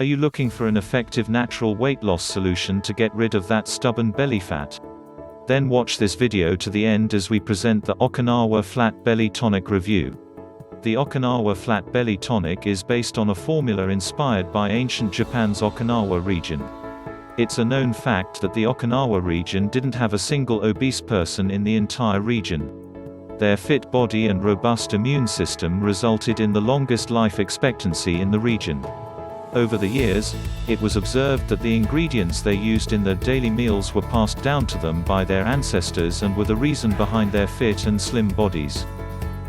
Are you looking for an effective natural weight loss solution to get rid of that stubborn belly fat? Then watch this video to the end as we present the Okinawa Flat Belly Tonic review. The Okinawa Flat Belly Tonic is based on a formula inspired by ancient Japan's Okinawa region. It's a known fact that the Okinawa region didn't have a single obese person in the entire region. Their fit body and robust immune system resulted in the longest life expectancy in the region. Over the years, it was observed that the ingredients they used in their daily meals were passed down to them by their ancestors and were the reason behind their fit and slim bodies.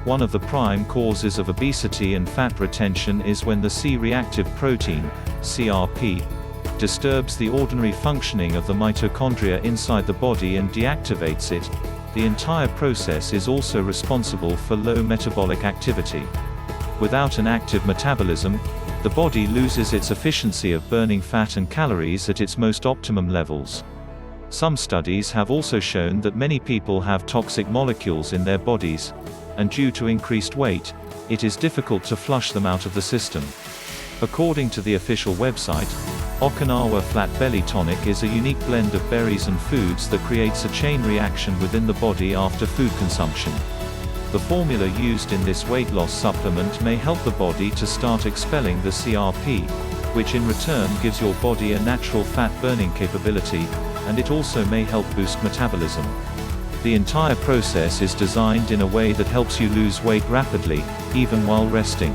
One of the prime causes of obesity and fat retention is when the C Reactive Protein, CRP, disturbs the ordinary functioning of the mitochondria inside the body and deactivates it. The entire process is also responsible for low metabolic activity. Without an active metabolism, the body loses its efficiency of burning fat and calories at its most optimum levels. Some studies have also shown that many people have toxic molecules in their bodies, and due to increased weight, it is difficult to flush them out of the system. According to the official website, Okinawa Flat Belly Tonic is a unique blend of berries and foods that creates a chain reaction within the body after food consumption. The formula used in this weight loss supplement may help the body to start expelling the CRP, which in return gives your body a natural fat-burning capability, and it also may help boost metabolism. The entire process is designed in a way that helps you lose weight rapidly, even while resting.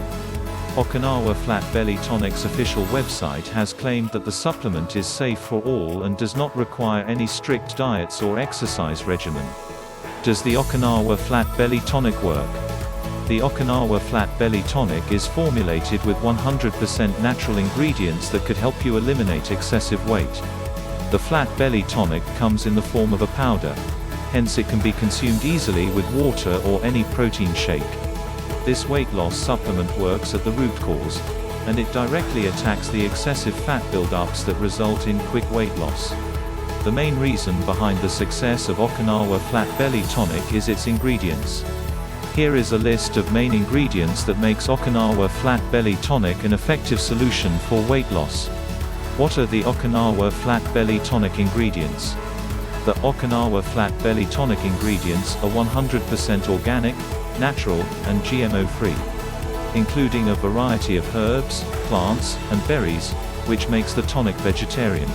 Okinawa Flat Belly Tonic's official website has claimed that the supplement is safe for all and does not require any strict diets or exercise regimen. Does the Okinawa Flat Belly Tonic work? The Okinawa Flat Belly Tonic is formulated with 100% natural ingredients that could help you eliminate excessive weight. The Flat Belly Tonic comes in the form of a powder, hence it can be consumed easily with water or any protein shake. This weight loss supplement works at the root cause, and it directly attacks the excessive fat buildups that result in quick weight loss. The main reason behind the success of Okinawa Flat Belly Tonic is its ingredients. Here is a list of main ingredients that makes Okinawa Flat Belly Tonic an effective solution for weight loss. What are the Okinawa Flat Belly Tonic ingredients? The Okinawa Flat Belly Tonic ingredients are 100% organic, natural, and GMO-free, including a variety of herbs, plants, and berries, which makes the tonic vegetarian.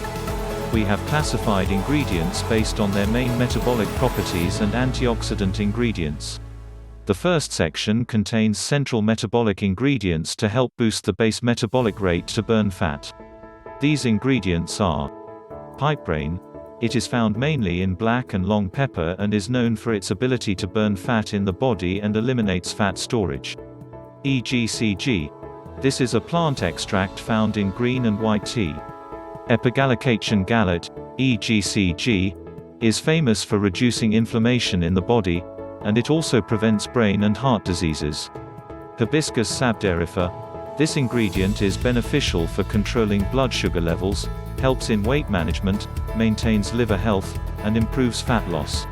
We have classified ingredients based on their main metabolic properties and antioxidant ingredients. The first section contains central metabolic ingredients to help boost the base metabolic rate to burn fat. These ingredients are pipebrain. It is found mainly in black and long pepper and is known for its ability to burn fat in the body and eliminates fat storage. EGCG. This is a plant extract found in green and white tea. Epigallocatechin gallate, EGCG, is famous for reducing inflammation in the body, and it also prevents brain and heart diseases. Hibiscus sabdarifera. This ingredient is beneficial for controlling blood sugar levels, helps in weight management, maintains liver health, and improves fat loss.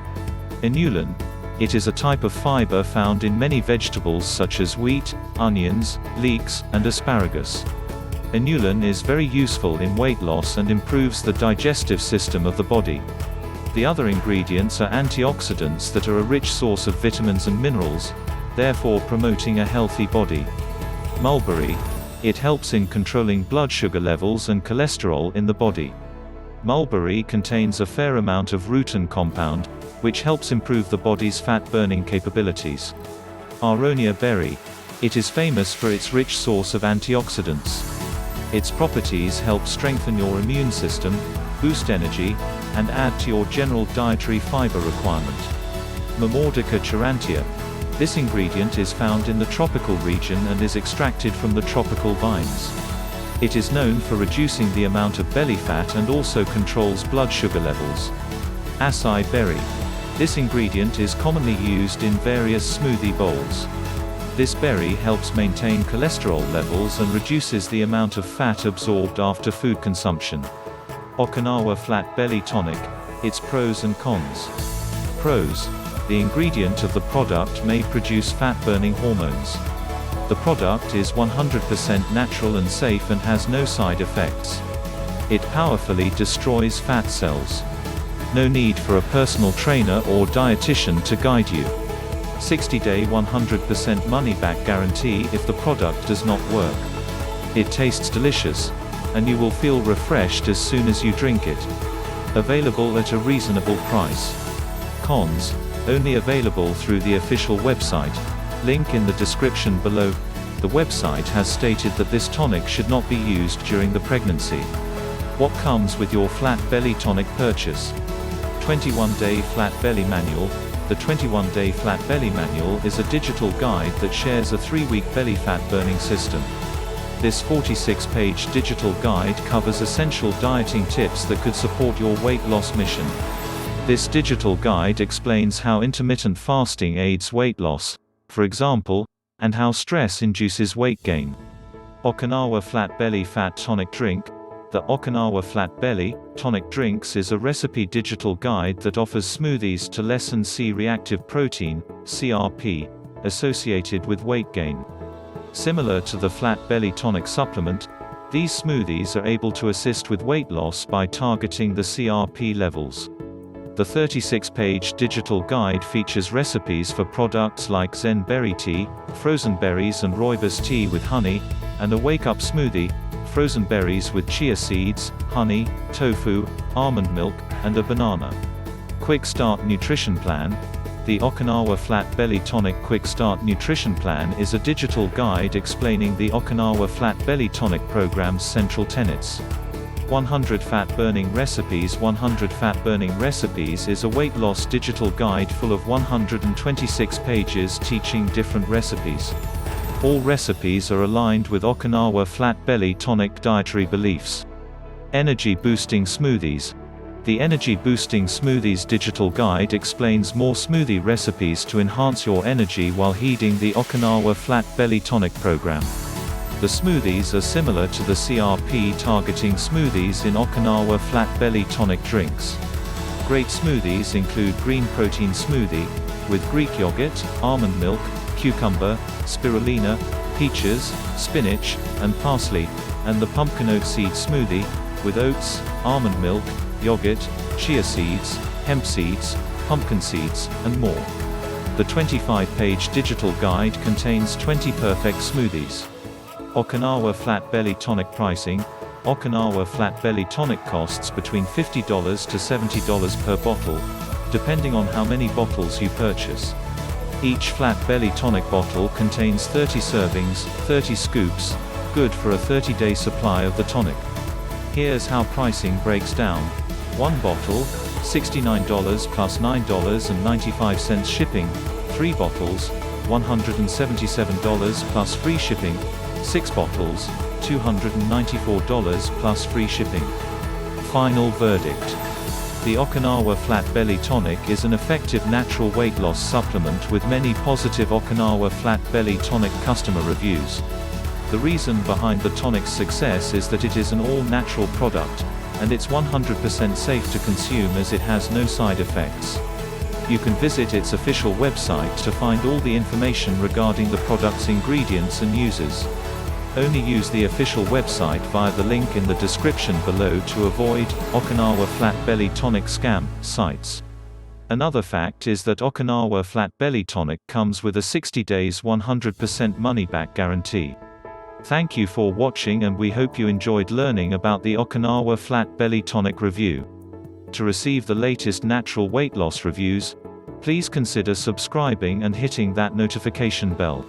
Inulin. It is a type of fiber found in many vegetables such as wheat, onions, leeks, and asparagus. Inulin is very useful in weight loss and improves the digestive system of the body. The other ingredients are antioxidants that are a rich source of vitamins and minerals, therefore promoting a healthy body. Mulberry. It helps in controlling blood sugar levels and cholesterol in the body. Mulberry contains a fair amount of rutin compound, which helps improve the body's fat-burning capabilities. Aronia berry. It is famous for its rich source of antioxidants. Its properties help strengthen your immune system, boost energy, and add to your general dietary fiber requirement. Mamordica charantia. This ingredient is found in the tropical region and is extracted from the tropical vines. It is known for reducing the amount of belly fat and also controls blood sugar levels. Acai berry. This ingredient is commonly used in various smoothie bowls. This berry helps maintain cholesterol levels and reduces the amount of fat absorbed after food consumption. Okinawa Flat Belly Tonic. Its pros and cons. Pros. The ingredient of the product may produce fat-burning hormones. The product is 100% natural and safe and has no side effects. It powerfully destroys fat cells. No need for a personal trainer or dietitian to guide you. 60-day 100% money-back guarantee if the product does not work. It tastes delicious, and you will feel refreshed as soon as you drink it. Available at a reasonable price. Cons: only available through the official website. Link in the description below. The website has stated that this tonic should not be used during the pregnancy. What comes with your Flat Belly Tonic purchase? 21-Day Flat Belly Manual. The 21-Day Flat Belly Manual is a digital guide that shares a 3-week belly fat burning system. This 46-page digital guide covers essential dieting tips that could support your weight loss mission. This digital guide explains how intermittent fasting aids weight loss, for example, and how stress induces weight gain. Okinawa Flat Belly Fat Tonic Drink. The Okinawa Flat Belly Tonic Drinks is a recipe digital guide that offers smoothies to lessen C Reactive Protein, CRP, associated with weight gain. Similar to the Flat Belly Tonic supplement, these smoothies are able to assist with weight loss by targeting the CRP levels. The 36-page digital guide features recipes for products like Zen berry tea, frozen berries and rooibos tea with honey, and a wake-up smoothie, frozen berries with chia seeds, honey, tofu, almond milk, and a banana. Quick Start Nutrition Plan. The Okinawa Flat Belly Tonic Quick Start Nutrition Plan is a digital guide explaining the Okinawa Flat Belly Tonic program's central tenets. 100 Fat Burning Recipes. 100 Fat Burning Recipes is a weight loss digital guide full of 126 pages teaching different recipes. All recipes are aligned with Okinawa Flat Belly Tonic dietary beliefs. Energy Boosting Smoothies. The Energy Boosting Smoothies digital guide explains more smoothie recipes to enhance your energy while heeding the Okinawa Flat Belly Tonic program. The smoothies are similar to the CRP targeting smoothies in Okinawa Flat Belly Tonic drinks. Great smoothies include green protein smoothie, with Greek yogurt, almond milk, cucumber, spirulina, peaches, spinach, and parsley, and the pumpkin oat seed smoothie, with oats, almond milk, yogurt, chia seeds, hemp seeds, pumpkin seeds, and more. The 25-page digital guide contains 20 perfect smoothies. Okinawa Flat Belly Tonic Pricing. Okinawa Flat Belly Tonic costs between $50 to $70 per bottle, depending on how many bottles you purchase. Each Flat Belly Tonic bottle contains 30 servings, 30 scoops, good for a 30-day supply of the tonic. Here's how pricing breaks down. 1 bottle, $69 plus $9.95 shipping. 3 bottles, $177 plus free shipping. 6 bottles, $294 plus free shipping. Final verdict. The Okinawa Flat Belly Tonic is an effective natural weight loss supplement with many positive Okinawa Flat Belly Tonic customer reviews. The reason behind the tonic's success is that it is an all-natural product, and it's 100% safe to consume as it has no side effects. You can visit its official website to find all the information regarding the product's ingredients and uses. Only use the official website via the link in the description below to avoid Okinawa Flat Belly Tonic scam sites. Another fact is that Okinawa Flat Belly Tonic comes with a 60 days 100% money-back guarantee. Thank you for watching, and we hope you enjoyed learning about the Okinawa Flat Belly Tonic review. To receive the latest natural weight loss reviews, please consider subscribing and hitting that notification bell.